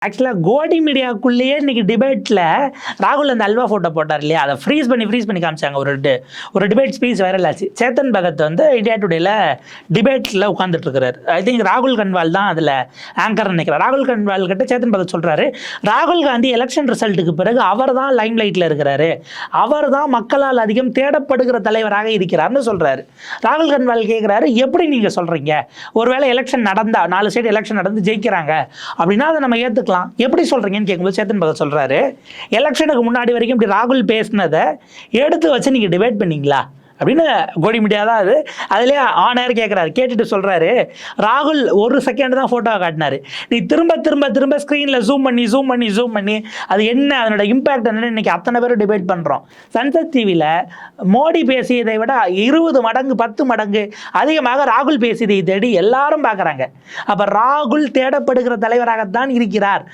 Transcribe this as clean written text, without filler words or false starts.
ஆக்சுவலாக கோடி மீடியாக்குள்ளேயே இன்னைக்கு டிபேட்டில் ராகுல் அந்த அல்வா ஃபோட்டோ போட்டார் இல்லையா, அதை ஃப்ரீஸ் பண்ணி காமிச்சாங்க. ஒரு டிபேட் ஸ்பீச் வைரல் ஆச்சு. சேத்தன் பகத் வந்து இந்தியா டுடேல டிபேட்டில் உட்காந்துட்டு இருக்கிறார். ஐ திங்க் ராகுல் கன்வால் தான் அதில் ஆங்கர் நினைக்கிறார். ராகுல் கன்வால் கிட்ட சேத்தன் பகத் சொல்கிறாரு, ராகுல் காந்தி எலெக்ஷன் ரிசல்ட்டுக்கு பிறகு அவர் தான் லைம் லைட்டில் இருக்கிறாரு, அவர் தான் மக்களால் அதிகம் தேடப்படுகிற தலைவராக இருக்கிறார்னு சொல்கிறாரு. ராகுல் கன்வால் கேட்குறாரு, எப்படி நீங்கள் சொல்கிறீங்க? ஒருவேளை எலெக்ஷன் நடந்தா 4 ஸ்டேட் எலெக்ஷன் நடந்து ஜெயிக்கிறாங்க அப்படின்னா அதை நம்ம ஏற்றுக்கலாம், எப்படி சொல்றீங்கன்னு கேட்கும்போது சேத்தன் பகத் சொல்றாரு, எலெக்ஷனுக்கு முன்னாடி வரைக்கும் இப்படி ராகுல் பேசினதை எடுத்து வச்சு நீங்க டிபேட் பண்ணீங்களா அப்படின்னு கோடி மீடியா தான் அது. அதுலேயே ஆனர் கேட்குறாரு. கேட்டுட்டு சொல்கிறாரு, ராகுல் ஒரு செகண்ட் தான் ஃபோட்டோவை காட்டினார், நீ திரும்ப ஸ்க்ரீனில் ஜூம் பண்ணி அது என்ன, அதனோட இம்பேக்ட் என்னன்னு இன்றைக்கி அத்தனை பேரும் டிபேட் பண்ணுறோம். சன்சத் டிவியில் மோடி பேசியதை விட 20 மடங்கு 10 மடங்கு அதிகமாக ராகுல் பேசியதை தேடி எல்லாரும் பார்க்குறாங்க. அப்போ ராகுல் தேடப்படுகிற தலைவராகத்தான் இருக்கிறார்.